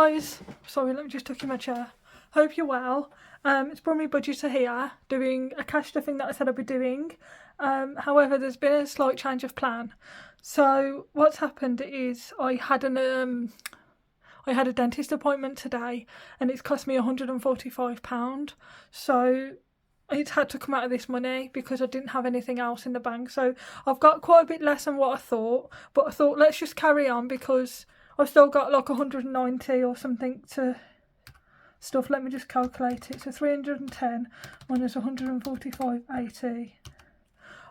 guys, sorry, let me just tuck in my chair. Hope you're well. It's brought me budgeter here, doing a cash stuffing that I said I'd be doing. However, there's been a slight change of plan. So what's happened is I had a dentist appointment today, and it's cost me £145. So it's had to come out of this money because I didn't have anything else in the bank. So I've got quite a bit less than what I thought, but I thought let's just carry on because I've still got like 190 or something to stuff. Let me just calculate it. So 310 minus 145.80.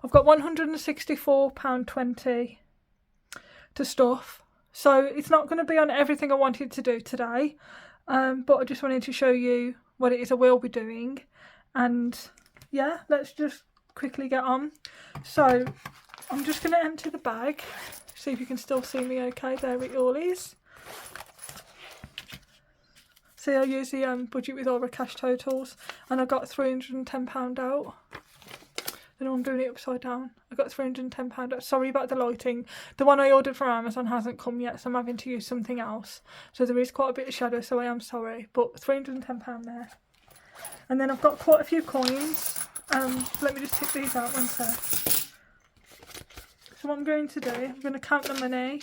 I've got £164.20 to stuff. So it's not going to be on everything I wanted to do today, but I just wanted to show you what it is I will be doing. And yeah, let's just quickly get on. So I'm just going to empty the bag, see if you can still see me okay. There it all is. See, I use the budget with all the cash totals, and I got £310 out. I know I'm doing it upside down. I got £310 out. Sorry about the lighting. The one I ordered from Amazon hasn't come yet, so I'm having to use something else. So there is quite a bit of shadow, so I am sorry. But £310 there. And then I've got quite a few coins. Let me just take these out one sec. So what I'm going to do, I'm going to count the money,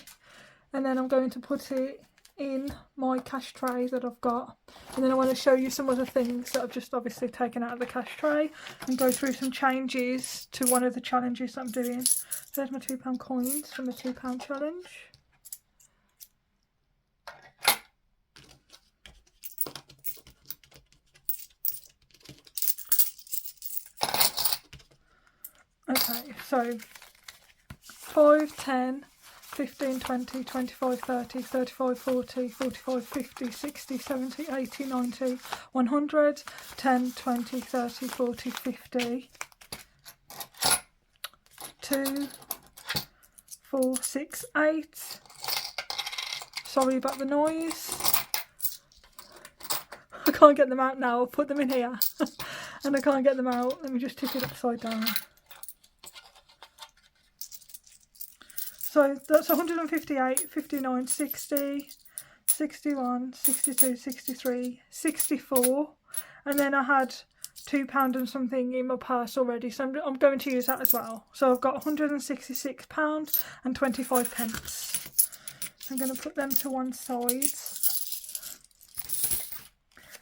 and then I'm going to put it in my cash tray that I've got, and then I want to show you some other things that I've just obviously taken out of the cash tray and go through some changes to one of the challenges that I'm doing. So there's my £2 coins from the £2 challenge. Okay, so 5, 10, 15, 20, 25, 30, 35, 40, 45, 50, 60, 70, 80, 90, 100, 10, 20, 30, 40, 50, 2, 4, 6, 8. Sorry about the noise. I can't get them out now. I'll put them in here and I can't get them out. Let me just tip it upside down. So that's 158, 59, 60, 61, 62, 63, 64. And then I had £2 and something in my purse already. So I'm going to use that as well. So I've got £166 and 25 pence. I'm going to put them to one side.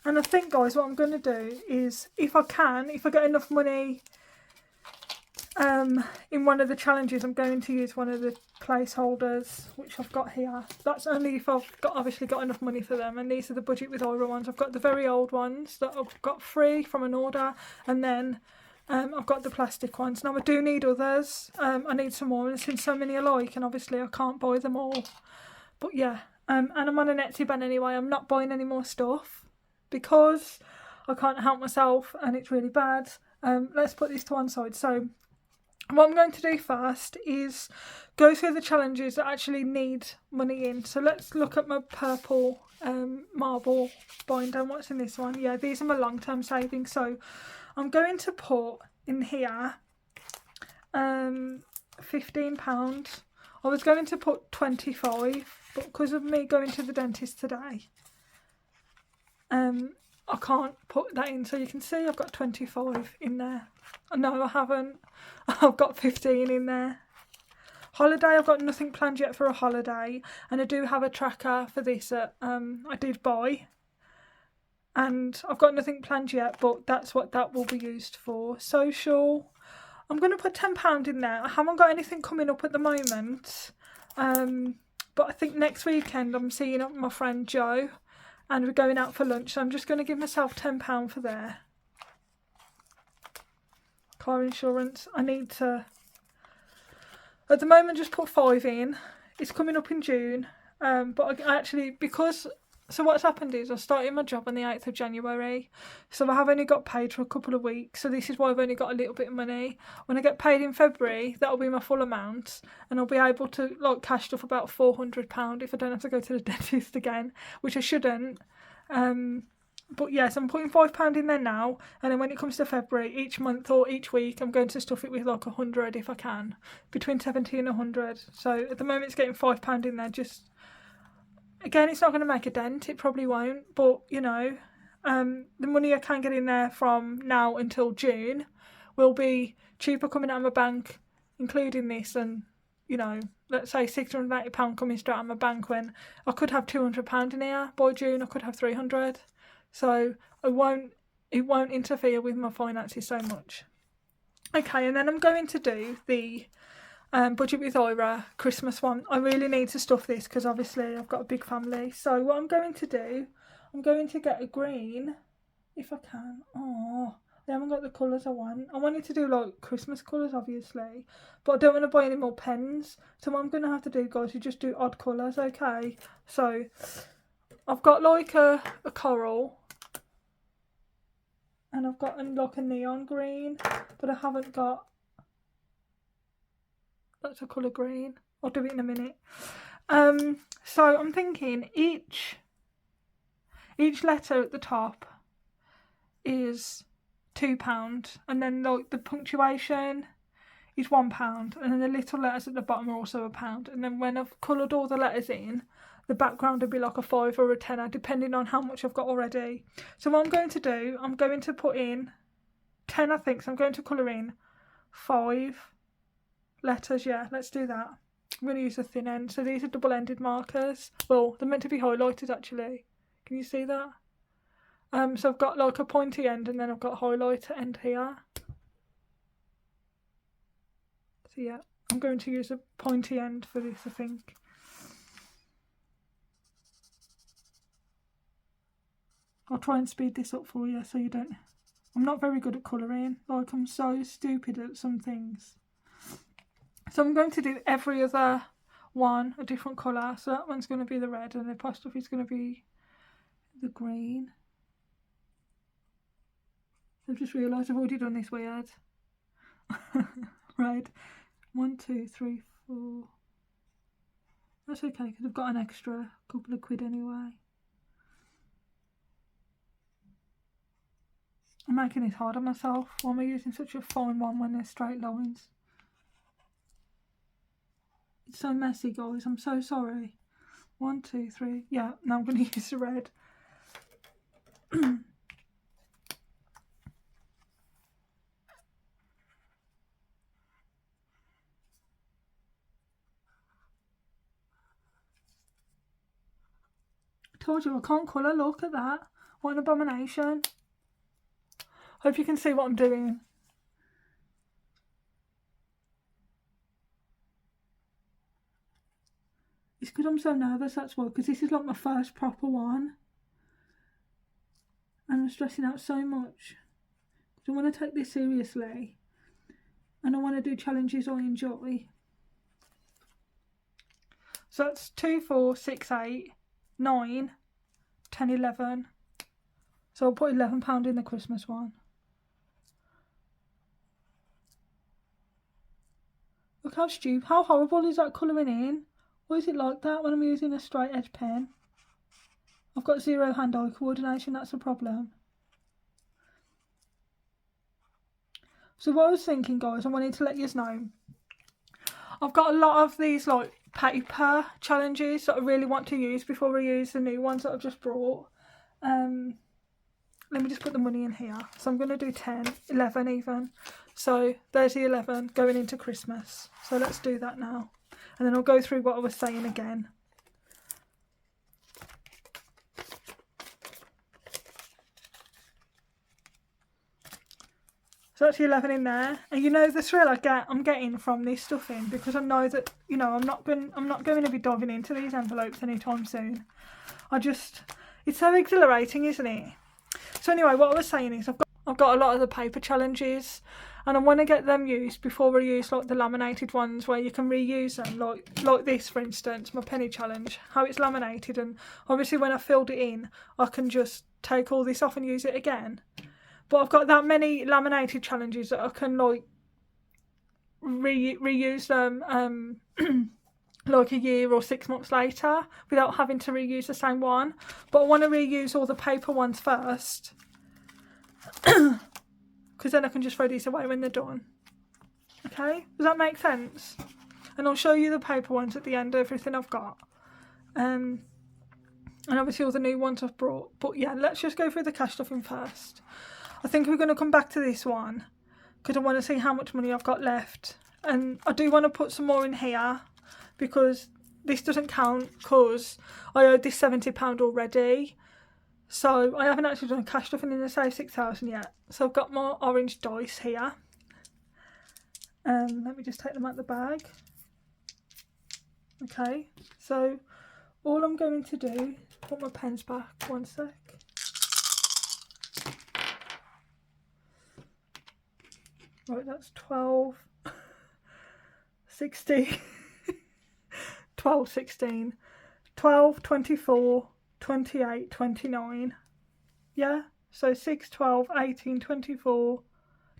And I think, guys, what I'm going to do is, if I get enough money in one of the challenges, I'm going to use one of the placeholders which I've got here. That's only if I've obviously got enough money for them, and these are the budget with Aura ones. I've got the very old ones that I've got free from an order, and then I've got the plastic ones. Now I do need others. I need some more, and since so many I like, and obviously I can't buy them all. But yeah, and I'm on an Etsy ban anyway. I'm not buying any more stuff because I can't help myself and it's really bad. Let's put this to one side. So what I'm going to do first is go through the challenges that actually need money in. So let's look at my purple marble binder. What's in this one? Yeah, these are my long-term savings. So I'm going to put in here £15. I was going to put 25, but because of me going to the dentist today, I can't put that in. So you can see I've got 25 in there. No, I haven't. I've got 15 in there. Holiday, I've got nothing planned yet for a holiday, and I do have a tracker for this that I did buy, and I've got nothing planned yet, but that's what that will be used for. Social, I'm going to put £10 in there. I haven't got anything coming up at the moment, but I think next weekend I'm seeing up my friend Joe, and we're going out for lunch, so I'm just going to give myself £10 for there. Car insurance, I need to, at the moment, just put 5 in. It's coming up in June, but I actually, because, so what's happened is I started my job on the 8th of January, so I have only got paid for a couple of weeks, so this is why I've only got a little bit of money. When I get paid in February, that'll be my full amount, and I'll be able to like cash stuff about £400 if I don't have to go to the dentist again, which I shouldn't. But yes, I'm putting £5 in there now, and then when it comes to February, each month or each week, I'm going to stuff it with like 100 if I can, between 70 and 100. So at the moment, it's getting £5 in there. Just again, it's not going to make a dent, it probably won't, but you know, the money I can get in there from now until June will be cheaper coming out of my bank, including this, and you know, let's say £680 coming straight out of my bank, when I could have £200 in here by June. I could have 300, so it won't interfere with my finances so much. Okay, and then I'm going to do the Budget with Ira Christmas one. I really need to stuff this because obviously I've got a big family. So what I'm going to do, I'm going to get a green if I can. Oh, I haven't got the colours I want. I wanted to do like Christmas colours obviously, but I don't want to buy any more pens. So what I'm going to have to do, guys, is just do odd colours, okay? So I've got like a coral, and I've got like a neon green, but I haven't got, that's a colour green. I'll do it in a minute. So I'm thinking each letter at the top is £2, and then like the punctuation is £1, and then the little letters at the bottom are also £1. And then when I've coloured all the letters in, the background will be like a 5 or a 10, depending on how much I've got already. So what I'm going to do, I'm going to put in 10, I think. So I'm going to colour in 5 letters. Yeah, let's do that. I'm going to use a thin end. So these are double-ended markers. Well, they're meant to be highlighted actually. Can you see that? So I've got like a pointy end, and then I've got a highlighter end here. So yeah, I'm going to use a pointy end for this, I think. I'll try and speed this up for you so you don't... I'm not very good at colouring. Like, I'm so stupid at some things. So I'm going to do every other one a different colour. So that one's going to be the red, and the apostrophe is going to be the green. I've just realised I've already done this weird. Right. 1, 2, 3, 4. That's okay because I've got an extra couple of quid anyway. I'm making this hard on myself. Why am I using such a fine one when there's straight lines? It's so messy, guys. I'm so sorry. 1, 2, 3. Yeah, now I'm going to use the red. I told you I can't colour. Look at that. What an abomination. Hope you can see what I'm doing. It's because I'm so nervous, that's why, because this is like my first proper one. And I'm stressing out so much. Because I want to take this seriously. And I want to do challenges I enjoy. So that's 2, 4, 6, 8, 9, 10, 11. So I'll put £11 in the Christmas one. Look how stupid, how horrible is that colouring in? Why is it like that when I'm using a straight edge pen? I've got 0 hand-eye coordination, that's a problem. So what I was thinking, guys, I wanted to let you know, I've got a lot of these like paper challenges that I really want to use before I use the new ones that I've just brought. Let me just put the money in here. So I'm going to do 10, 11 even. So there's the 11 going into Christmas. So let's do that now. And then I'll go through what I was saying again. So that's the 11 in there. And you know the thrill I'm getting from this stuffing, because I know that, you know, I'm not going to be diving into these envelopes anytime soon. It's so exhilarating, isn't it? So anyway, what I was saying is I've got a lot of the paper challenges, and I want to get them used before I use like the laminated ones where you can reuse them, like this for instance, my penny challenge, how it's laminated, and obviously when I filled it in I can just take all this off and use it again. But I've got that many laminated challenges that I can like reuse them like a year or 6 months later without having to reuse the same one. But I want to reuse all the paper ones first, because then I can just throw these away when they're done. Okay, does that make sense? And I'll show you the paper ones at the end of everything I've got. and obviously all the new ones I've brought. But yeah, let's just go through the cash stuffing first. I think we're going to come back to this one because I want to see how much money I've got left, and I do want to put some more in here because this doesn't count because I owed this £70 already. So I haven't actually done cash stuffing in the Save 6000 yet. So I've got more orange dice here. Let me just take them out the bag. Okay, so all I'm going to do, put my pens back, 1 sec. Right, that's 12, 16, 12, 16, 12, 24, 28, 29. Yeah, so 6, 12, 18, 24,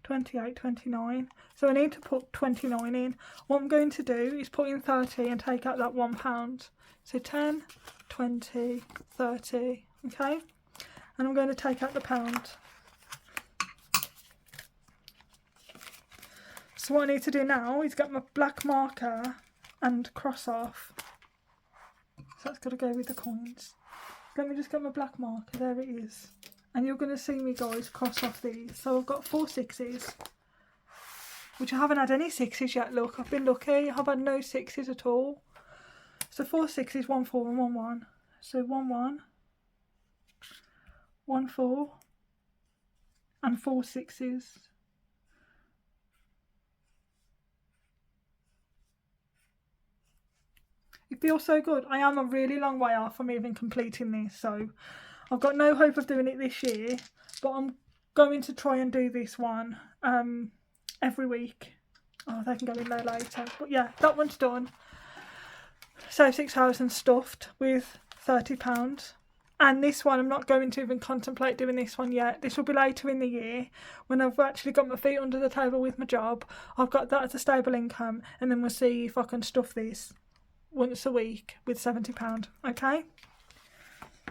28, 29. So I need to put 29 in. What I'm going to do is put in 30 and take out that £1. So 10, 20, 30, okay? And I'm going to take out the pound. So what I need to do now is get my black marker and cross off. So that's got to go with the coins. Let me just get my black marker, there it is. And you're going to see me, guys, cross off these. So I've got 4 6s, which I haven't had any 6s yet, look. I've been lucky, I've had no 6s at all. So 4 6s, 1 4 and 1 1. So 1 1, 1 4 and 4 6s. It feels so good. I am a really long way off from even completing this, so I've got no hope of doing it this year, but I'm going to try and do this one every week. Oh, they can go in there later. But yeah, that one's done. Save 6000 stuffed with £30. And this one, I'm not going to even contemplate doing this one yet. This will be later in the year when I've actually got my feet under the table with my job. I've got that as a stable income, and then we'll see if I can stuff this once a week with £70. Okay?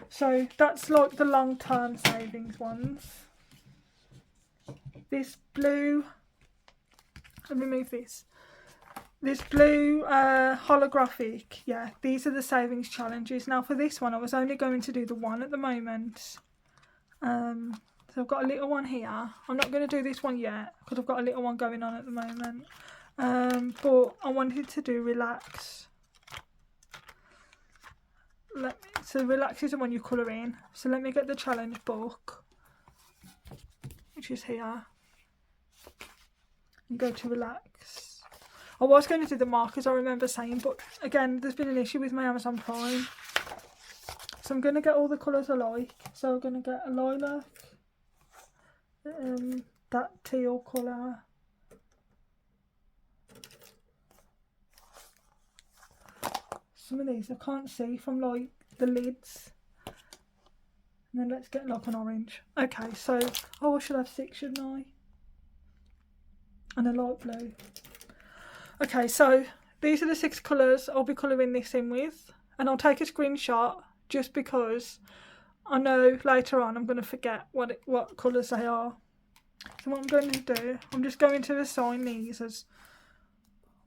So that's like the long-term savings ones. This blue, let me move this. This blue holographic, yeah, these are the savings challenges. Now for this one, I was only going to do the one at the moment. So I've got a little one here. I'm not going to do this one yet because I've got a little one going on at the moment. But I wanted to do relax. So relax is the one you colour in. So let me get the challenge book, which is here, and go to relax. I was going to do the markers, I remember saying, but again, there's been an issue with my Amazon Prime. So I'm going to get all the colours I like. So I'm going to get a lilac, that teal colour, some of these I can't see from like the lids, and then let's get like an orange. Okay, so I should have 6, shouldn't I? And a light blue. Okay, so these are the 6 colours I'll be colouring this in with, and I'll take a screenshot just because I know later on I'm going to forget what colours they are. So what I'm going to do, I'm just going to assign these as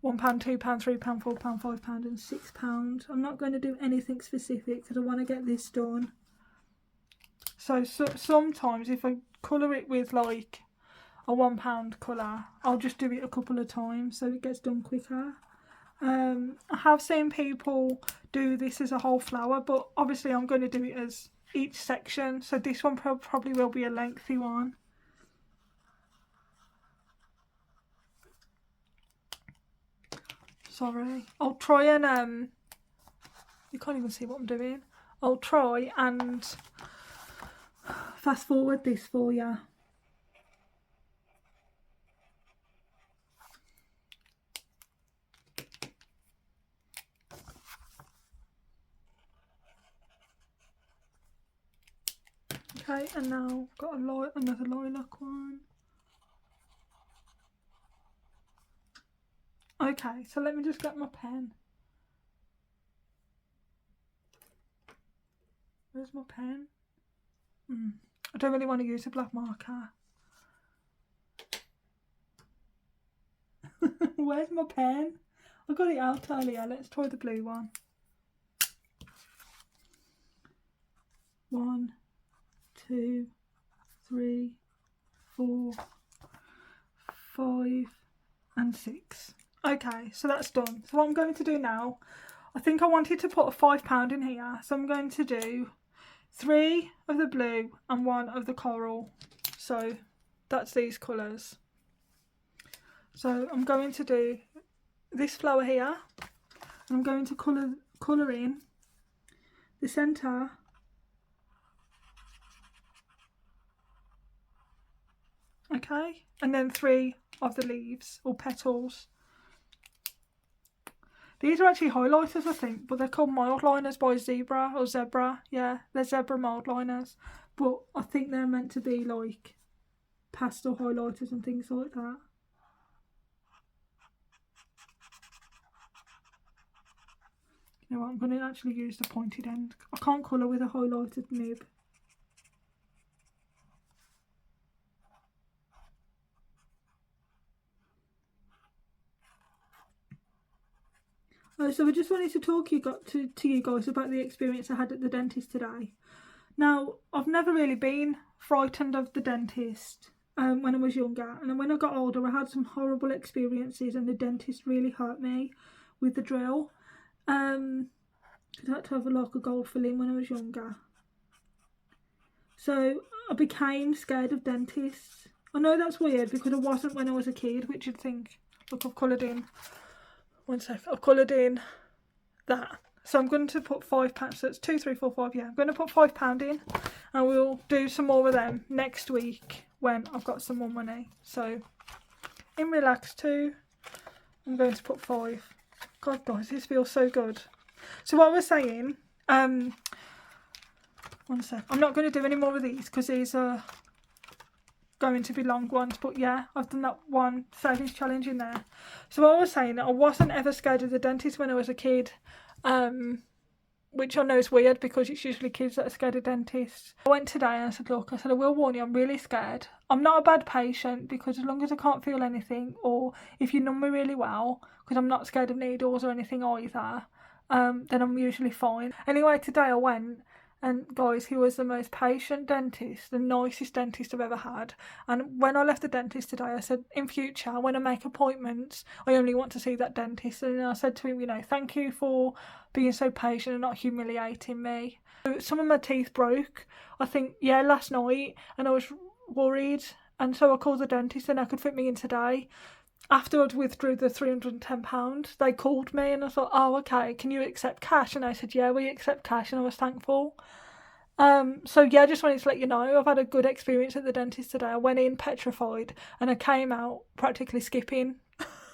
£1, £2, £3, £4, £5 and £6. I'm not going to do anything specific because I want to get this done. So sometimes if I colour it with like a £1 colour, I'll just do it a couple of times so it gets done quicker. I have seen people do this as a whole flower, but obviously I'm going to do it as each section, so this one probably will be a lengthy one. Sorry, I'll try and you can't even see what I'm doing. I'll try and fast forward this for you. Okay, and now got another lilac one. Okay, so let me just get my pen. Where's my pen? I don't really want to use a black marker. Where's my pen? I got it out earlier. Let's try the blue one. 1, 2, 3, 4, 5 and 6. Okay, so that's done. So what I'm going to do now, I think I wanted to put a £5 in here, so I'm going to do 3 of the blue and 1 of the coral. So that's these colours. So I'm going to do this flower here, and I'm going to colour in the centre, okay, and then 3 of the leaves or petals. These are actually highlighters, I think, but they're called mild liners by Zebra. Yeah, they're Zebra mild liners, but I think they're meant to be like pastel highlighters and things like that. You know what, I'm going to actually use the pointed end. I can't colour with a highlighted nib. So I just wanted to talk to you guys about the experience I had at the dentist today. Now, I've never really been frightened of the dentist when I was younger, and then when I got older I had some horrible experiences, and the dentist really hurt me with the drill. I had to have like a gold filling when I was younger. So I became scared of dentists. I know that's weird because I wasn't when I was a kid, which you'd think. Look, I've coloured in. One sec. I've coloured in that. So I'm going to put £5. So it's 2, 3, 4, 5. Yeah, I'm going to put £5 in, and we'll do some more of them next week when I've got some more money. So in Relax 2, I'm going to put 5. God, guys, this feels so good. So what I was saying, one sec. I'm not going to do any more of these because these are going to be long ones, but yeah, I've done that one savings challenge in there. So what I was saying, I wasn't ever scared of the dentist when I was a kid, which I know is weird because it's usually kids that are scared of dentists. I went today and I said, look, I will warn you, I'm really scared. I'm not a bad patient because as long as I can't feel anything, or if you numb me really well, because I'm not scared of needles or anything either, then I'm usually fine. Anyway, today I went, and guys, he was the most patient dentist, the nicest dentist I've ever had. And when I left the dentist today, I said, in future, when I make appointments, I only want to see that dentist. And I said to him, you know, thank you for being so patient and not humiliating me. Some of my teeth broke, I think, yeah, last night, and I was worried. And so I called the dentist and I could fit me in today. After I'd withdrew the £310, they called me and I thought, oh, okay, can you accept cash? And I said, yeah, we accept cash, and I was thankful. So yeah, I just wanted to let you know, I've had a good experience at the dentist today. I went in petrified and I came out practically skipping.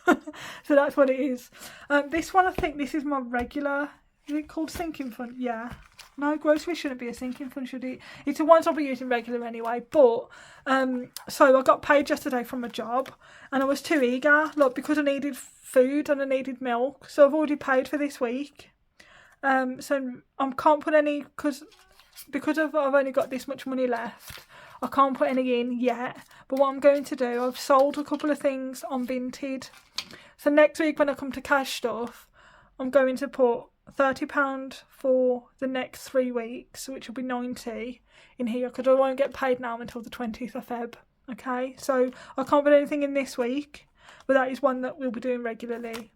So that's what it is. This one, I think this is my regular, is it called sinking fund? Yeah. No, grocery shouldn't be a sinking fund, should it? It's the ones I'll be using regular anyway. But so I got paid yesterday from a job, and I was too eager, look, because I needed food and I needed milk. So I've already paid for this week. So I can't put any because I've only got this much money left. I can't put any in yet. But what I'm going to do, I've sold a couple of things on Vinted. So next week when I come to cash stuff, I'm going to put £30 for the next 3 weeks, which will be 90 in here, because I won't get paid now until the 20th of Feb. Okay, so I can't put anything in this week, but that is one that we'll be doing regularly.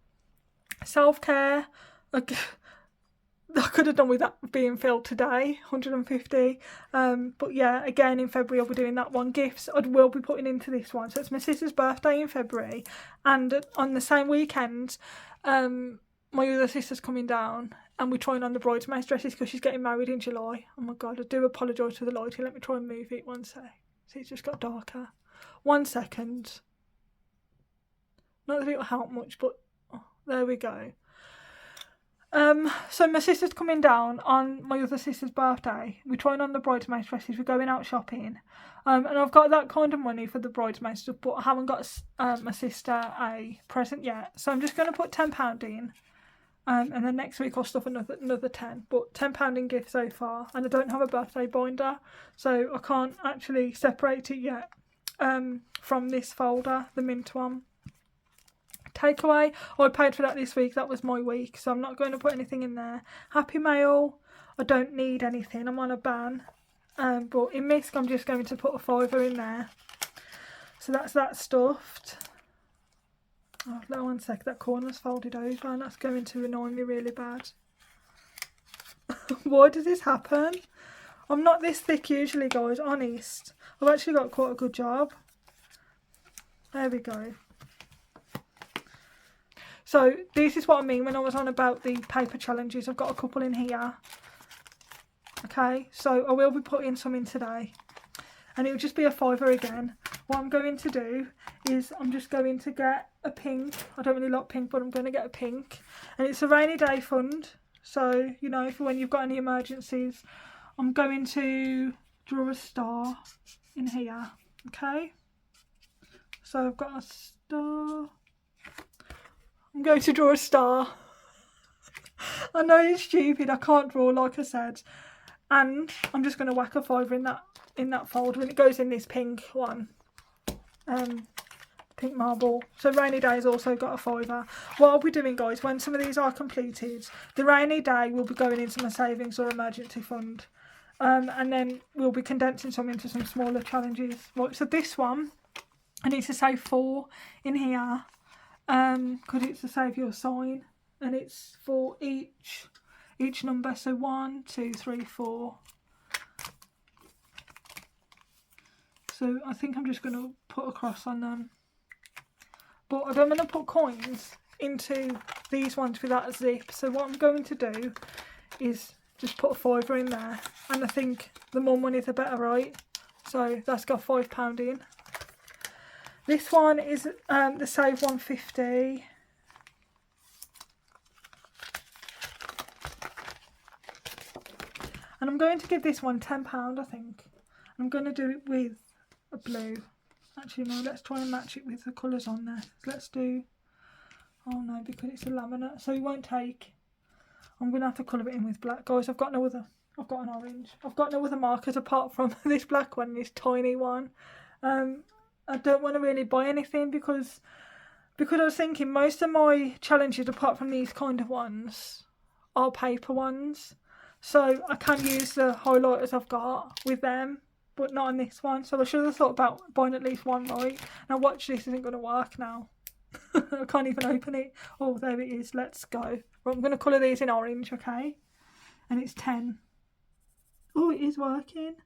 Self-care, I could have done with that being filled today, 150. But yeah, again in February I'll be doing that one. Gifts I will be putting into this one. So it's my sister's birthday in February, and on the same weekend, my other sister's coming down, and we're trying on the bridesmaids' dresses because she's getting married in July. Oh my god, I do apologise to the lighting. Let me try and move it. One sec. See, it's just got darker. 1 second. Not that it'll help much, but there we go. So my sister's coming down on my other sister's birthday. We're trying on the bridesmaids' dresses. We're going out shopping. And I've got that kind of money for the bridesmaids stuff, but I haven't got my sister a present yet. So I'm just going to put £10 in. And then next week I'll stuff another 10, but £10 in gift so far, and I don't have a birthday binder, so I can't actually separate it yet from this folder, the mint one. takeaway. I paid for that this week. That was my week, so I'm not going to put anything in there. Happy Mail, I don't need anything. I'm on a ban. But in Misk, I'm just going to put a £5 in there. So that's that stuffed. Oh, hold on 1 sec. That corner's folded over, and that's going to annoy me really bad. Why does this happen? I'm not this thick usually, guys, honest. I've actually got quite a good job. There we go. So this is what I mean when I was on about the paper challenges. I've got a couple in here. Okay, so I will be putting some in today. And it will just be a £5 again. What I'm going to do is I'm just going to get a pink. I don't really like pink, but I'm going to get a pink. And it's a rainy day fund. So, you know, for when you've got any emergencies. I'm going to draw a star in here, okay? So I've got a star. I'm going to draw a star. I know it's stupid, I can't draw like I said. And I'm just going to whack a £5 in that folder, and it goes in this pink one. Pink marble. So rainy day's also got a £5. What I'll be doing, guys, when some of these are completed, the rainy day will be going into my savings or emergency fund. And then we'll be condensing some into some smaller challenges. Right, so this one, I need to save 4 in here, because it's to save your sign, and it's for each number. So 1, 2, 3, 4. So I think I'm just going to put a cross on them. But I don't want to put coins into these ones without a zip. So what I'm going to do is just put a £5 in there, and I think the more money the better, right? So that's got £5 in. This one is the Save 150. And I'm going to give this one £10, I think. I'm going to do it with a blue. Actually, no, let's try and match it with the colours on there. Let's do... Oh no, because it's a laminate, so it won't take... I'm going to have to colour it in with black. Guys, I've got an orange. I've got no other markers apart from this black one and this tiny one. I don't want to really buy anything because I was thinking most of my challenges, apart from these kind of ones, are paper ones. So I can use the highlighters I've got with them, but not on this one. So I should have thought about buying at least one, right? Now watch, this isn't going to work now. I can't even open it. Oh, there it is. Let's go. Right, I'm going to colour these in orange, okay? And it's 10. Oh, it is working.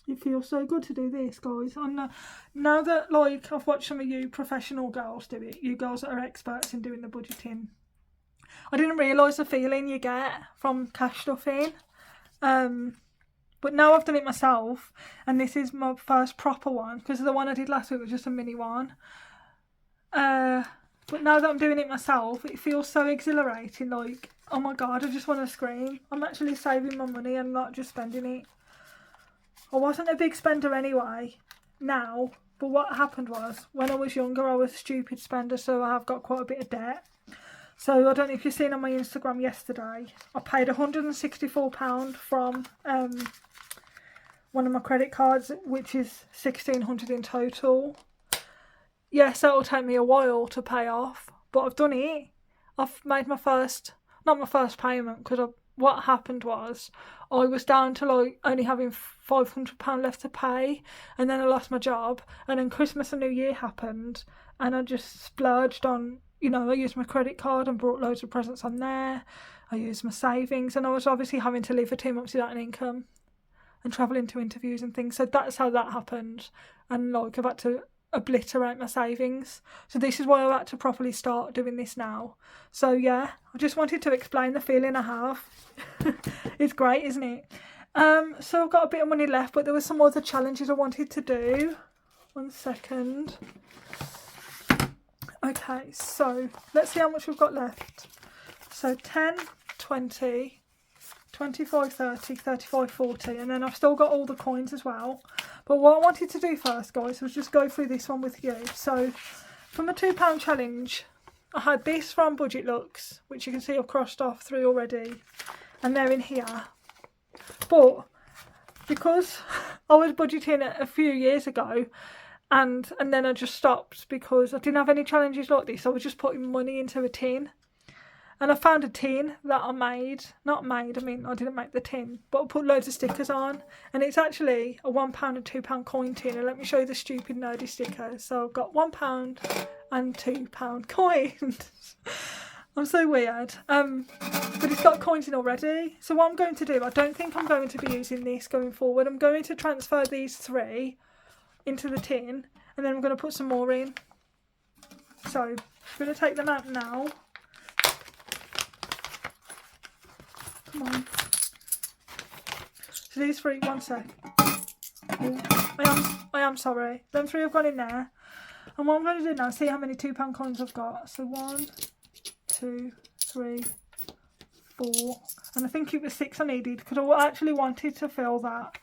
It feels so good to do this, guys. Now that, like, I've watched some of you professional girls do it, you girls that are experts in doing the budgeting, I didn't realise the feeling you get from cash stuffing. But now I've done it myself, and this is my first proper one, because the one I did last week was just a mini one. But now that I'm doing it myself, it feels so exhilarating. Like, oh my god, I just want to scream. I'm actually saving my money and not just spending it. I wasn't a big spender anyway, now, but what happened was, when I was younger, I was a stupid spender, so I have got quite a bit of debt. So I don't know if you've seen on my Instagram yesterday, I paid £164 from one of my credit cards, which is £1,600 in total. Yes, that'll take me a while to pay off, but I've done it. I've made my first, not my first payment, because what happened was I was down to like only having £500 left to pay, and then I lost my job, and then Christmas and New Year happened, and I just splurged on, you know, I used my credit card and brought loads of presents on there. I used my savings, and I was obviously having to live for 2 months without an income and travelling to interviews and things, so that's how that happened. And like, I've had to obliterate my savings, so this is why I've had to properly start doing this now. So yeah, I just wanted to explain the feeling I have. It's great, isn't it? So I've got a bit of money left, but there were some other challenges I wanted to do. 1 second. Okay, so let's see how much we've got left. So 10, 20, 25, 30, 35, 40, and then I've still got all the coins as well. But what I wanted to do first, guys, was just go through this one with you. So from a £2 challenge, I had this from Budget Looks, which you can see I've crossed off 3 already, and they're in here. But because I was budgeting it a few years ago, and then I just stopped because I didn't have any challenges like this. I was just putting money into a tin. And I found a tin that I made. Not made, I mean, I didn't make the tin, but I put loads of stickers on. And it's actually a £1 and £2 coin tin. And let me show you the stupid nerdy stickers. So I've got £1 and £2 coins. I'm so weird. But it's got coins in already. So what I'm going to do, I don't think I'm going to be using this going forward. I'm going to transfer these 3 into the tin. And then I'm going to put some more in. So I'm going to take them out now. Come on. So these 3, one sec. I am sorry. Them 3 have gone in there. And what I'm going to do now is see how many £2 coins I've got. So 1, 2, 3, 4. And I think it was 6 I needed because I actually wanted to fill that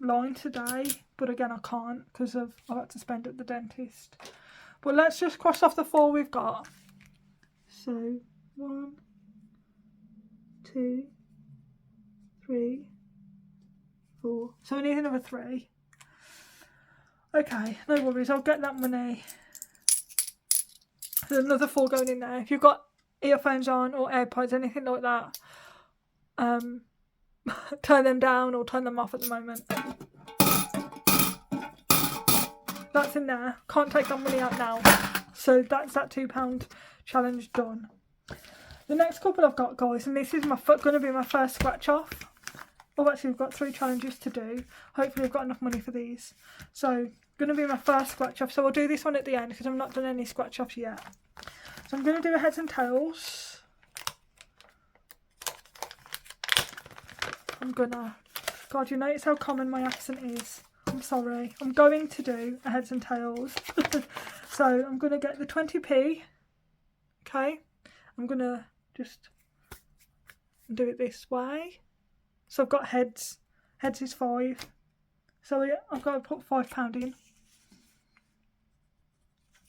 line today. But again, I can't because I've had to spend at the dentist. But let's just cross off the 4 we've got. So 1, 2, 3, 4. So we need another 3. Okay, no worries. I'll get that money. There's another 4 going in there. If you've got earphones on or AirPods, anything like that, turn them down or turn them off at the moment. That's in there. Can't take that money out now. So that's that £2 challenge done. The next couple I've got, guys, and this is going to be my first scratch off. Oh, actually, we've got 3 challenges to do. Hopefully, I've got enough money for these. So, going to be my first scratch off. So, I'll do this one at the end because I've not done any scratch offs yet. So, I'm going to do a heads and tails. God, you notice how common my accent is. I'm sorry. I'm going to do a heads and tails. So, I'm going to get the 20p. Okay. I'm going to just do it this way. So I've got heads. Heads is 5. So I've got to put £5 in.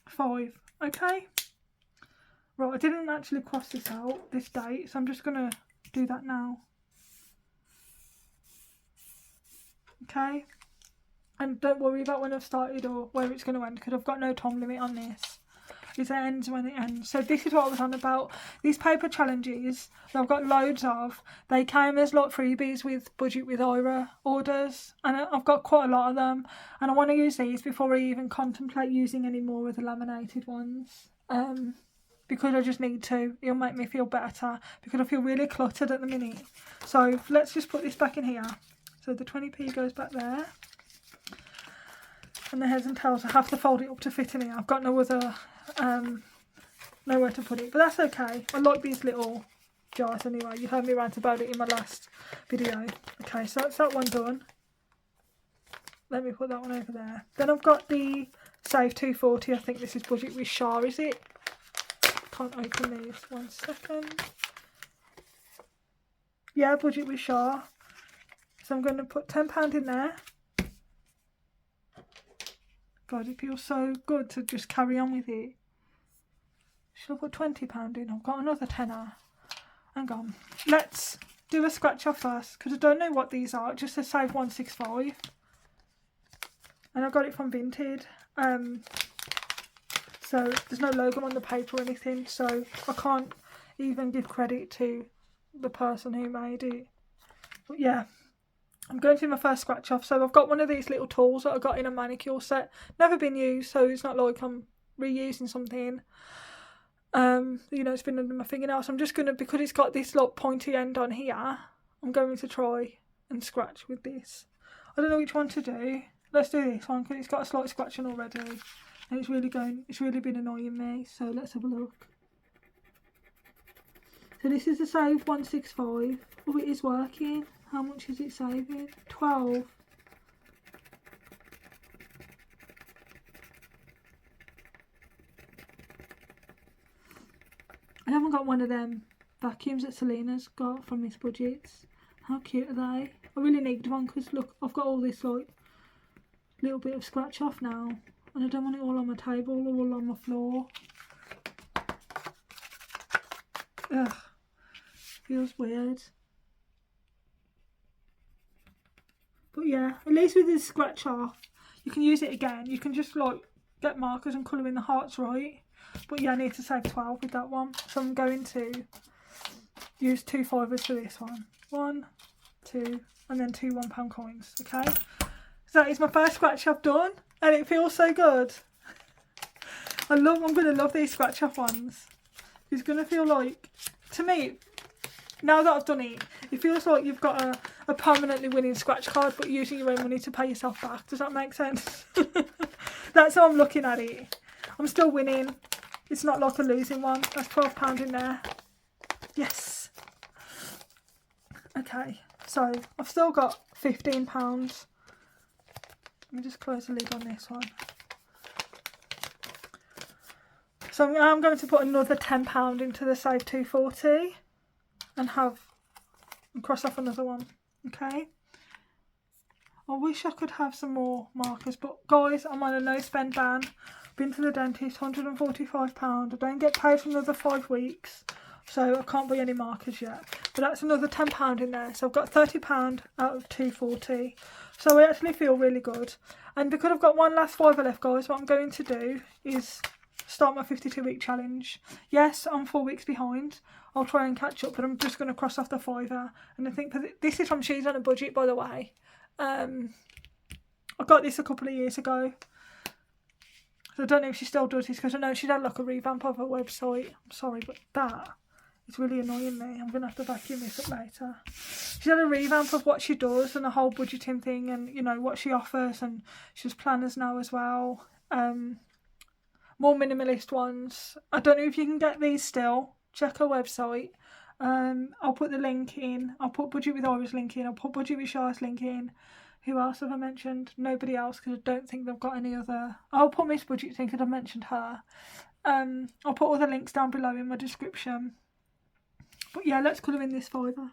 5. Okay. Right, I didn't actually cross this out, this date, so I'm just going to do that now. Okay. And don't worry about when I've started or where it's going to end because I've got no time limit on this. It ends when it ends. So this is what I was on about. These paper challenges that I've got loads of, they came as like freebies with Budget with Ira orders, and I've got quite a lot of them, and I want to use these before I even contemplate using any more of the laminated ones, because I just need to. It'll make me feel better because I feel really cluttered at the minute. So let's just put this back in here. So the 20p goes back there. And the heads and tails, I have to fold it up to fit in here. I've got no other, nowhere to put it. But that's okay. I like these little jars anyway. You heard me rant about it in my last video. Okay, so that's that one done. Let me put that one over there. Then I've got the Save 240. I think this is Budget with Shah, is it? Can't open these. 1 second. Yeah, Budget with Shah. So I'm going to put £10 in there. God, it feels so good to just carry on with it. Should I put £20 in? I've got another tenner. Hang on. Let's do a scratch off first, because I don't know what these are. It just says Save 165. And I got it from Vinted. So there's no logo on the paper or anything, so I can't even give credit to the person who made it. But yeah. I'm going to do my first scratch off. So I've got one of these little tools that I got in a manicure set. Never been used, so it's not like I'm reusing something. You know, it's been under my fingernail. So I'm just going to, because it's got this like pointy end on here, I'm going to try and scratch with this. I don't know which one to do. Let's do this one because it's got a slight scratching already. And it's really been annoying me. So let's have a look. So this is the Save 165. Oh, it is working. How much is it saving? 12. I haven't got one of them vacuums that Selena's got from Miss Budgets. How cute are they? I really need one because look, I've got all this like little bit of scratch off now, and I don't want it all on my table or all on my floor. Ugh, feels weird. But yeah, at least with this scratch off, you can use it again. You can just like get markers and colour in the hearts right. But yeah, I need to save 12 with that one. So I'm going to use 2 fivers for this one. 1, 2, and then 2 £1 coins. Okay. So that is my first scratch I've done, and it feels so good. I'm gonna love these scratch off ones. It's gonna feel like, to me, now that I've done it, it feels like you've got a permanently winning scratch card, but using your own money to pay yourself back. Does that make sense? That's how I'm looking at it. I'm still winning. It's not like a losing one. That's £12 in there. Yes. Okay, so I've still got £15. Let me just close the lid on this one. So I'm going to put another £10 into the save 240 and cross off another one. Okay. I wish I could have some more markers, but guys, I'm on a no spend ban. Been to the dentist, £145. I don't get paid for another 5 weeks, so I can't buy any markers yet. But that's another £10 in there, so I've got £30 out of 240. So I actually feel really good. And because I've got one last fiver left, guys, what I'm going to do is start my 52-week challenge. Yes, I'm 4 weeks behind. I'll try and catch up, but I'm just going to cross off the fiver. And I think this is from She's on a Budget, by the way. I got this a couple of years ago. So I don't know if she still does this, because I know she had like a revamp of her website. I'm sorry, but that is really annoying me. I'm going to have to vacuum this up later. She had a revamp of what she does and the whole budgeting thing, and you know what she offers, and she does planners now as well. More minimalist ones. I don't know if you can get these still. Check her website. I'll put the link in. I'll put Budget with Ira's link in. I'll put Budget with Char's link in. Who else have I mentioned? Nobody else, because I don't think they've got any other. I'll put Miss Budget thing because I've mentioned her. I'll put all the links down below in my description. But yeah, let's colour in this fiver.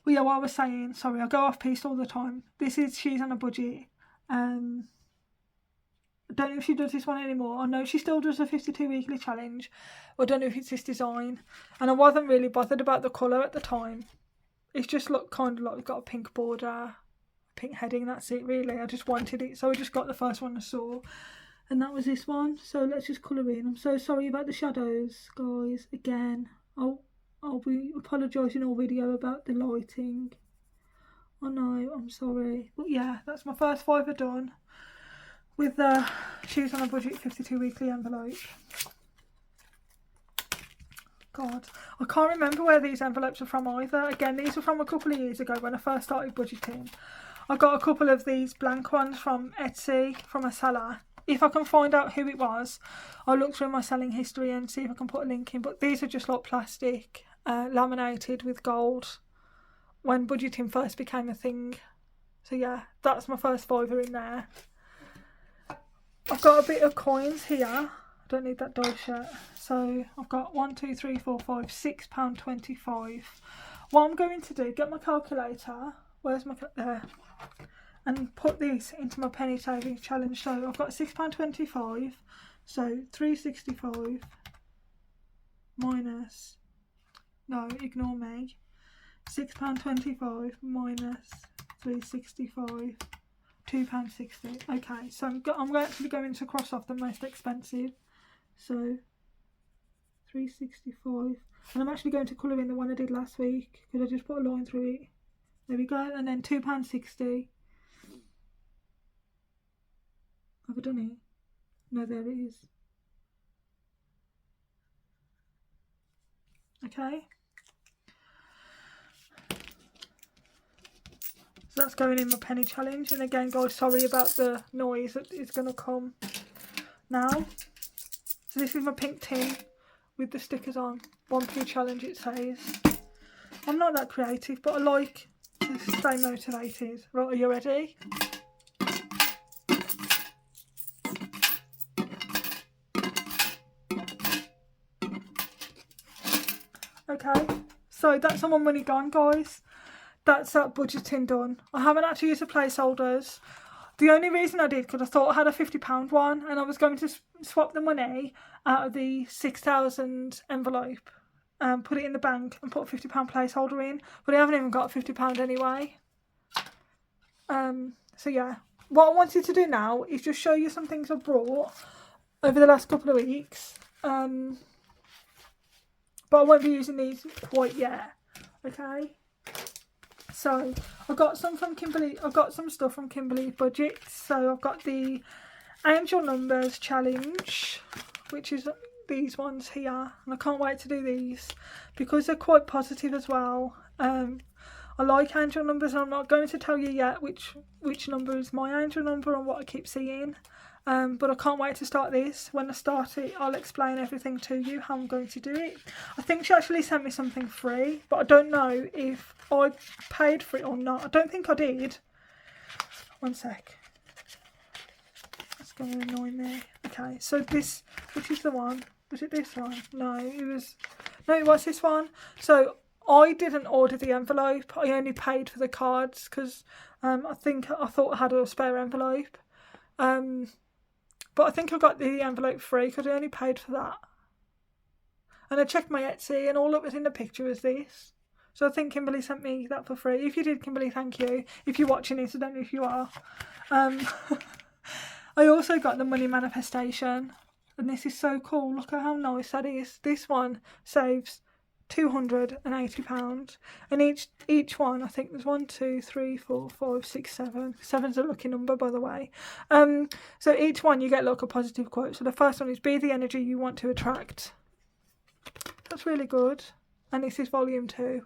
Well, yeah, what I was saying, sorry, I go off piece all the time. This is She's on a Budget. I don't know if she does this one anymore. I know she still does the 52 weekly challenge. I don't know if it's this design. And I wasn't really bothered about the colour at the time. It's just looked kind of like it's got a pink border, pink heading, that's it really. I just wanted it, so I just got the first one I saw. And that was this one. So let's just colour in. I'm so sorry about the shadows, guys. Again, I'll be apologising all video about the lighting. I know, I'm sorry. But yeah, that's my first fiver done with the She's on a Budget 52 weekly envelope. God, I can't remember where these envelopes are from either. Again, these were from a couple of years ago when I first started budgeting. I got a couple of these blank ones from Etsy, from a seller. If I can find out who it was, I'll look through my selling history and see if I can put a link in. But these are just like plastic, laminated with gold, when budgeting first became a thing. So yeah, that's my first fiver in there. I've got a bit of coins here. I don't need that dice yet. So I've got £6.25. What I'm going to do, get my calculator. Where's my there? And put this into my penny savings challenge. So I've got £6.25. So 365 minus. No, ignore me. £6.25 minus 365. £2.60. Okay, so I'm actually going to cross off the most expensive. So 365, and I'm actually going to colour in the one I did last week because I just put a line through it. There we go, and then £2.60. Have I done it? No, there it is. Okay. So that's going in my penny challenge. And again, guys, sorry about the noise that is going to come now. So this is my pink tin with the stickers on. 1p challenge, it says. I'm not that creative, but I like to stay motivated. Right, are you ready? Okay, so that's all my money gone, guys. That's that budgeting done. I haven't actually used the placeholders. The only reason I did, because I thought I had a £50 one and I was going to swap the money out of the 6,000 envelope and put it in the bank and put a £50 placeholder in, but I haven't even got a £50 anyway. So yeah, what I wanted to do now is just show you some things I brought over the last couple of weeks. But I won't be using these quite yet. Okay. So I got some from Kimberly. I've got some stuff from Kimberly Budget. So I've got the Angel Numbers Challenge, which is these ones here, and I can't wait to do these because they're quite positive as well. I like angel numbers, and I'm not going to tell you yet which number is my angel number and what I keep seeing. But I can't wait to start this. When I start it, I'll explain everything to you, how I'm going to do it. I think she actually sent me something free, but I don't know if I paid for it or not. I don't think I did. One sec. That's going to annoy me. Okay, so this, which is the one? Was it this one? No, it was this one. So I didn't order the envelope. I only paid for the cards because I thought I had a spare envelope. But I think I got the envelope free because I only paid for that. And I checked my Etsy, and all that was in the picture was this. So I think Kimberly sent me that for free. If you did, Kimberly, thank you. If you're watching this, I don't know if you are. I also got the money manifestation. And this is so cool. Look at how nice that is. This one saves £280. And each one, I think there's 1, 2, 3, 4, 5, 6, 7. 7's a lucky number, by the way. So each one you get like a positive quote. So the first one is be the energy you want to attract. That's really good. And this is volume 2.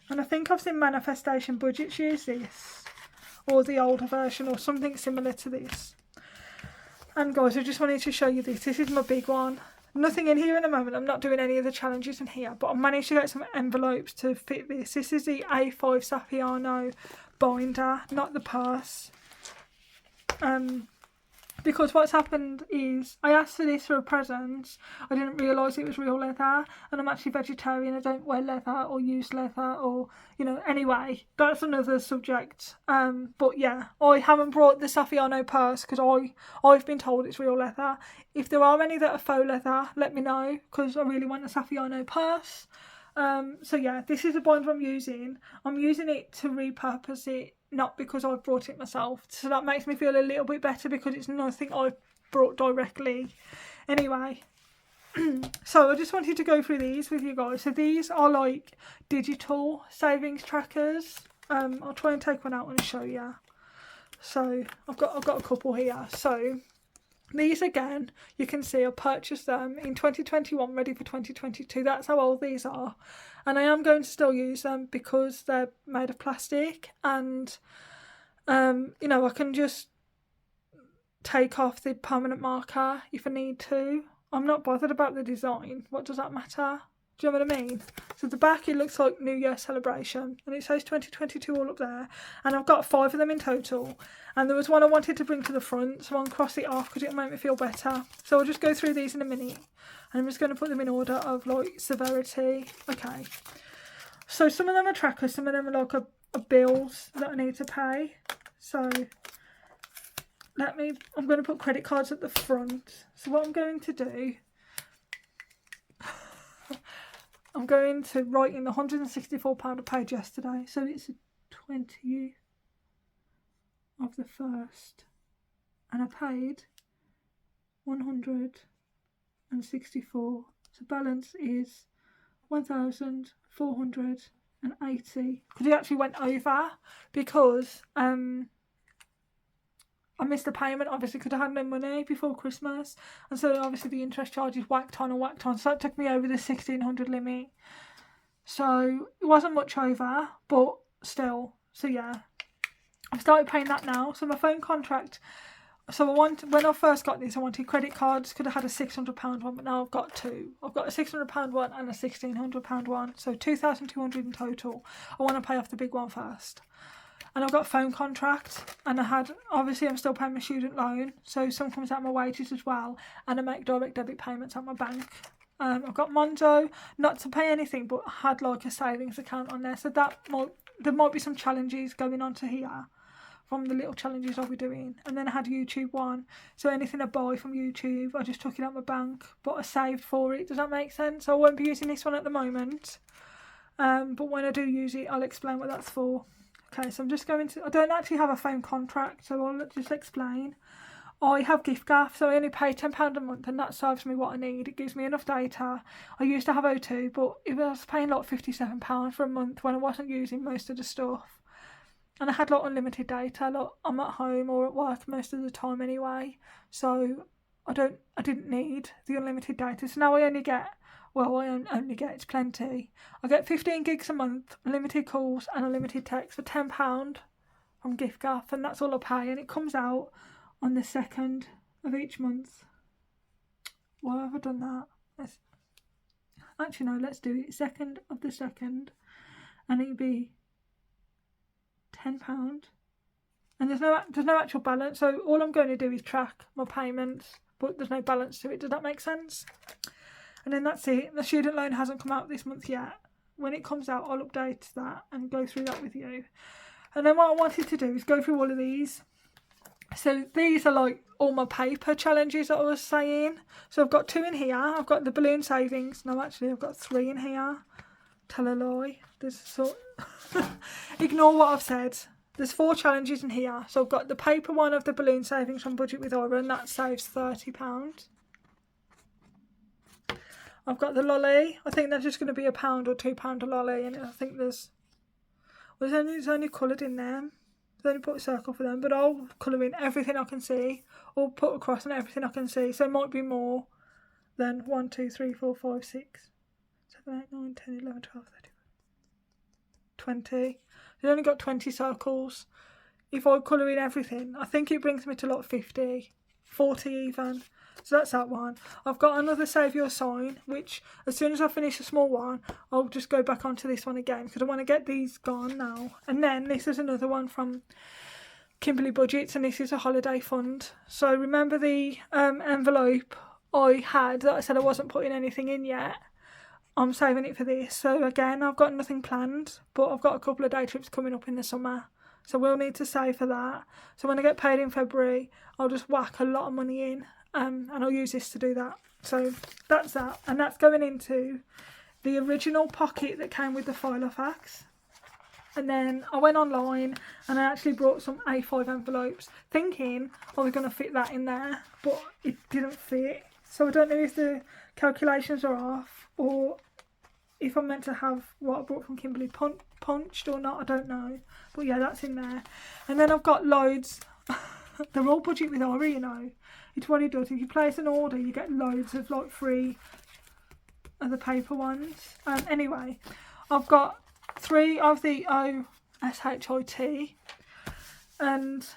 And I think I've seen Manifestation Budgets use this, or the older version, or something similar to this. And guys, I just wanted to show you this. This is my big one. Nothing in here at the moment. I'm not doing any of the challenges in here, but I managed to get some envelopes to fit this. This is the A5 Saffiano binder, not the purse. Because what's happened is I asked for this for a present. I didn't realise it was real leather, and I'm actually vegetarian. I don't wear leather or use leather, or anyway, that's another subject. But yeah, I haven't brought the Saffiano purse because I've been told it's real leather. If there are any that are faux leather, let me know because I really want the Saffiano purse. So yeah, this is the binder I'm using. I'm using it to repurpose it, not because I've brought it myself. So that makes me feel a little bit better because it's nothing I've brought directly. Anyway, so I just wanted to go through these with you guys. So these are like digital savings trackers. I'll try and take one out and show you. So I've got a couple here. So these again, you can see I purchased them in 2021, ready for 2022. That's how old these are. And I am going to still use them because they're made of plastic, and I can just take off the permanent marker if I need to. I'm not bothered about the design. What does that matter? Do you know what I mean? So the back, it looks like New Year celebration, and it says 2022 all up there. And I've got 5 of them in total. And there was one I wanted to bring to the front, so I'll cross it off because it'll make me feel better. So I'll just go through these in a minute, and I'm just going to put them in order of like severity. Okay. So some of them are trackers, some of them are like a bills that I need to pay. So I'm going to put credit cards at the front. So what I'm going to do, I'm going to write in the £164 I paid yesterday. So it's the 20th of the 1st. And I paid 164. So balance is 1,480. Because it actually went over because I missed a payment, obviously, because I had no money before Christmas. And so, obviously, the interest charges whacked on. So, that took me over the 1,600 limit. So, it wasn't much over, but still. So, yeah. I've started paying that now. So, my phone contract. So, when I first got this, I wanted credit cards. Could have had a £600 one, but now I've got 2. I've got a £600 one and a £1,600 one. So, 2,200 in total. I want to pay off the big one first. And I've got a phone contract, and obviously I'm still paying my student loan, so some comes out of my wages as well, and I make direct debit payments at my bank. I've got Monzo, not to pay anything, but had like a savings account on there, so there might be some challenges going on to here from the little challenges I'll be doing. And then I had YouTube one, so anything I buy from YouTube, I just took it out my bank, but I saved for it. Does that make sense? I won't be using this one at the moment. But when I do use it, I'll explain what that's for. Okay, so I'm just going to, I don't actually have a phone contract, so I'll just explain. I have giffgaff, so I only pay £10 a month, and that serves me what I need. It gives me enough data. I used to have O2, but I was paying like £57 for a month when I wasn't using most of the stuff. And I had like unlimited data. Like, I'm at home or at work most of the time anyway, so I didn't need the unlimited data. So now I only get, well, I only get, it's plenty. I get 15 gigs a month, unlimited calls and unlimited text for £10 from giffgaff, and that's all I pay, and it comes out on the 2nd of each month. Why have I done that? Actually no, let's do it 2nd of the 2nd, and it'll be £10, and there's no actual balance, so all I'm going to do is track my payments, but there's no balance to it. Does that make sense? And then that's it. The student loan hasn't come out this month yet. When it comes out, I'll update that and go through that with you. And then what I wanted to do is go through all of these. So these are like all my paper challenges that I was saying. So I've got 2 in here. I've got the balloon savings. No, actually, I've got 3 in here. Tell a lie. There's sort. Ignore what I've said. There's 4 challenges in here. So I've got the paper one of the balloon savings from Budget with Ira, and that saves £30. I've got the lolly. I think that's just going to be £1 or £2 a lolly, and I think there's only coloured in them. They only put a circle for them, but I'll colour in everything I can see, or put across on everything I can see. So it might be more than 1, 2, 3, 4, 5, 6, 7, 8, 9, 10, 11, 12, 13, 20. They've only got 20 circles. If I colour in everything, I think it brings me to like 50, 40 even. So that's that one. I've got another Save Your Sign, which as soon as I finish a small one, I'll just go back onto this one again, because I want to get these gone now. And then this is another one from Kimberley Budgets, and this is a holiday fund. So remember the envelope I had that I said I wasn't putting anything in yet? I'm saving it for this. So again, I've got nothing planned, but I've got a couple of day trips coming up in the summer, so we'll need to save for that. So when I get paid in February, I'll just whack a lot of money in, and I'll use this to do that. So that's that, and that's going into the original pocket that came with the Filofax. And then I went online and I actually brought some A5 envelopes, thinking I was going to fit that in there, but it didn't fit. So I don't know if the calculations are off, or if I'm meant to have what I brought from Kimberley punched or not, I don't know. But yeah, that's in there. And then I've got loads. They're all Budget with Ira, you know. It's what it does. If you place an order, you get loads of like free of the paper ones. Anyway, I've got 3 of the OSHIT, and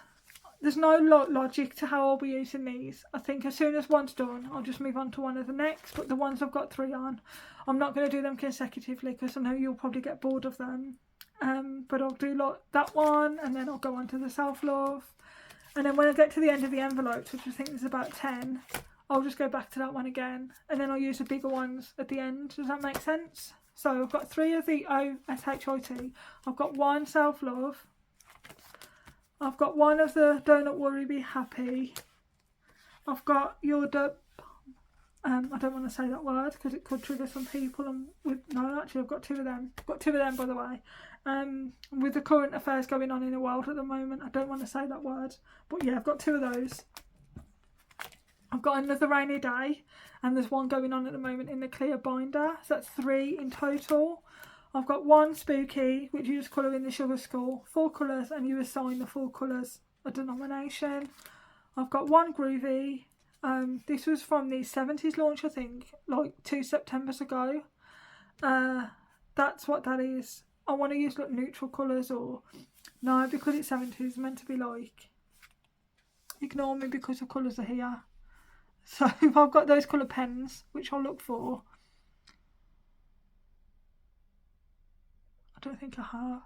there's no logic to how I'll be using these. I think as soon as one's done, I'll just move on to one of the next. But the ones I've got 3 on, I'm not going to do them consecutively, because I know you'll probably get bored of them. But I'll do like that one, and then I'll go on to the self-love. And then when I get to the end of the envelopes, which I think is about 10, I'll just go back to that one again. And then I'll use the bigger ones at the end. Does that make sense? So I've got 3 of the OSHIT. I've got 1 self-love. I've got 1 of the Don't Worry, Be Happy. I've got Your I don't want to say that word because it could trigger some people. No, actually, I've got 2 of them. I've got 2 of them, by the way. With the current affairs going on in the world at the moment, I don't want to say that word. But yeah, I've got 2 of those. I've got Another Rainy Day, and there's 1 going on at the moment in the clear binder. So that's 3 in total. I've got 1 Spooky, which you just colour in the Sugar Skull, 4 colours, and you assign the 4 colours a denomination. I've got 1 Groovy. This was from the 70s launch, I think, like 2 Septembers ago. That's what that is. I want to use like neutral colours, or no, because it's 70s, it's meant to be like, ignore me because the colours are here. So if I've got those colour pens, which I'll look for, I don't think I have,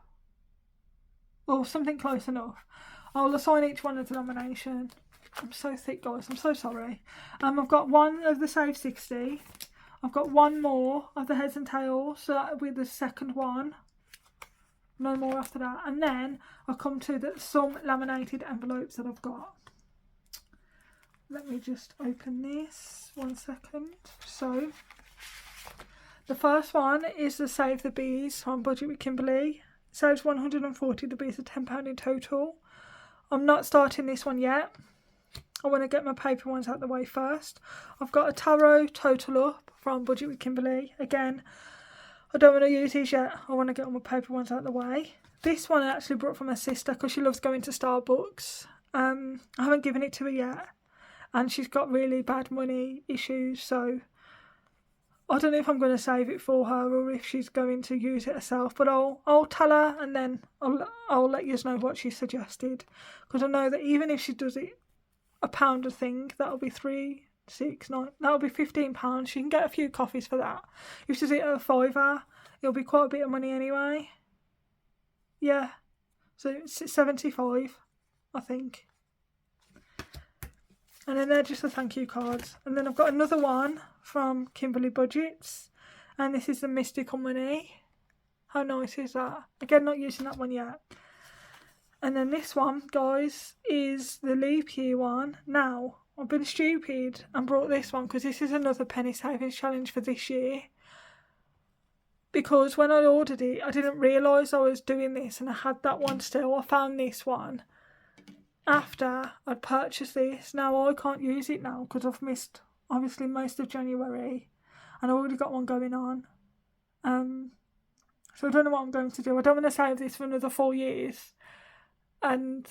or something close enough, I'll assign each one a denomination. I'm so thick, guys, I'm so sorry. I've got 1 of the Save 60. I've got 1 more of the Heads and Tails, so that'll be the second one. No more after that. And then I'll come to some laminated envelopes that I've got. Let me just open this 1 second. So The first one is the Save the Bees on Budget with Kimberly. It saves 140, the bees are £10 in total. I'm not starting this one yet. I want to get my paper ones out the way first. I've got a Tarot Total Up from Budget with Kimberly. Again, I don't want to use these yet. I want to get all my paper ones out the way. This one I actually brought from my sister because she loves going to Starbucks. I haven't given it to her yet. And she's got really bad money issues, so I don't know if I'm going to save it for her or if she's going to use it herself, but I'll tell her, and then I'll let you know what she suggested, because I know that even if she does it £1 a thing, that'll be 3, 6, 9, that'll be £15. She can get a few coffees for that. If she does it at a £5, it'll be quite a bit of money anyway. Yeah, so it's 75, I think. And then they're just the thank you cards. And then I've got another one from Kimberly Budgets. And this is the Mystical Money. How nice is that? Again, not using that one yet. And then this one, guys, is the leap year one. Now, I've been stupid and brought this one because this is another penny savings challenge for this year. Because when I ordered it, I didn't realise I was doing this and I had that one still. I found this one after I'd purchased this. Now I can't use it now because I've missed obviously most of January and I've already got one going on. So I don't know what I'm going to do. I don't want to save this for another 4 years and,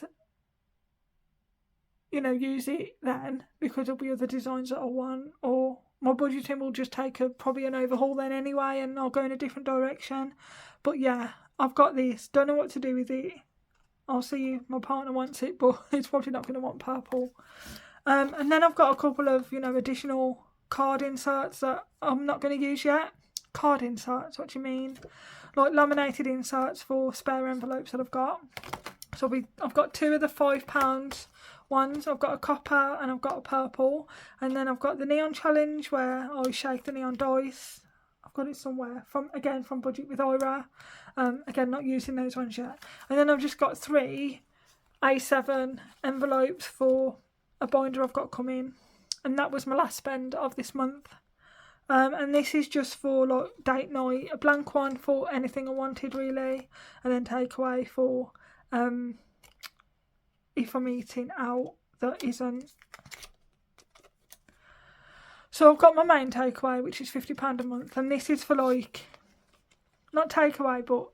you know, use it then, because there'll be other designs that I want, or my budgeting will just take probably an overhaul then anyway and I'll go in a different direction. But yeah, I've got this. Don't know what to do with it. I'll see if my partner wants it, but he's probably not going to want purple. And then I've got a couple of, you know, additional card inserts that I'm not going to use yet. Card inserts, what do you mean? Like laminated inserts for spare envelopes that I've got. So I've got 2 of the £5 ones. I've got a copper and I've got a purple. And then I've got the neon challenge where I shake the neon dice. I've got it somewhere from Budget with Ira. Again, not using those ones yet. And then I've just got 3 A7 envelopes for a binder I've got coming, and that was my last spend of this month. And this is just for like date night, a blank one for anything I wanted really, and then takeaway for if I'm eating out that isn't. So I've got my main takeaway, which is £50 a month, and this is for like, not takeaway, but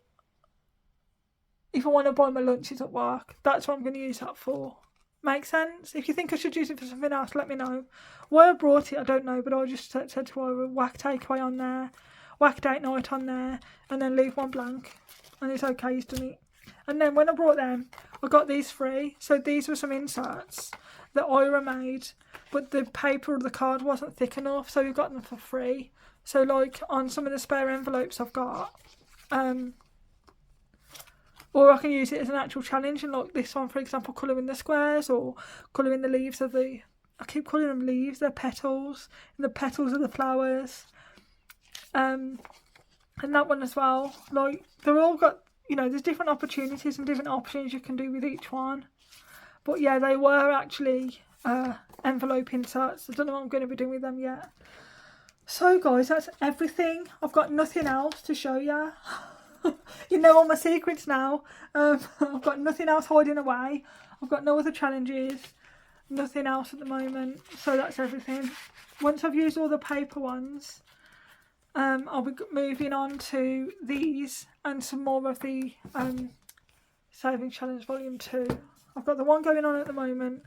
if I want to buy my lunches at work, that's what I'm going to use that for. Make sense? If you think I should use it for something else, let me know. Why I brought it, I don't know, but I just said to her, whack takeaway on there, whack date night on there, and then leave one blank, and it's okay, he's done it. And then when I brought them, I got these free. So these were some inserts that Ira made, but the paper of the card wasn't thick enough, so we got them for free. So like on some of the spare envelopes I've got, or I can use it as an actual challenge, and like this one, for example, colouring the squares or colouring the leaves of the, I keep calling them leaves, they're petals, and the petals of the flowers. And that one as well. Like, they're all got, you know, there's different opportunities and different options you can do with each one. But yeah, they were actually envelope inserts. I don't know what I'm going to be doing with them yet. So guys, that's everything. I've got nothing else to show you. You know all my secrets now. I've got nothing else hiding away. I've got no other challenges. Nothing else at the moment. So that's everything. Once I've used all the paper ones, I'll be moving on to these and some more of the Saving Challenge Volume 2. I've got the one going on at the moment.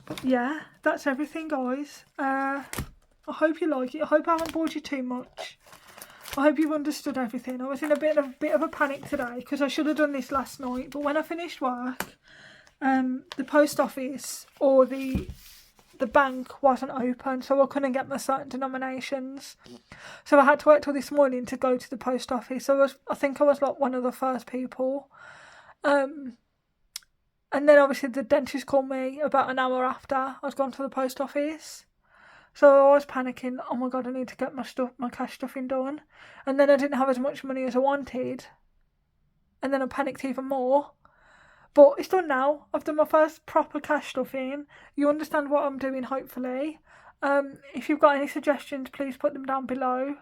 But yeah, that's everything, guys. I hope you like it. I hope I haven't bored you too much. I hope you've understood everything. I was in a bit of a panic today because I should have done this last night. But when I finished work, the post office or the bank wasn't open, so I couldn't get my certain denominations. So I had to wait till this morning to go to the post office. So I think I was like one of the first people. And then obviously the dentist called me about an hour after I'd gone to the post office. So I was panicking, oh my god, I need to get my cash stuffing done. And then I didn't have as much money as I wanted. And then I panicked even more. But it's done now. I've done my first proper cash stuffing. You understand what I'm doing, hopefully. If you've got any suggestions, please put them down below.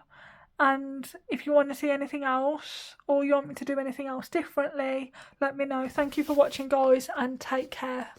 And if you want to see anything else, or you want me to do anything else differently, let me know. Thank you for watching, guys, and take care.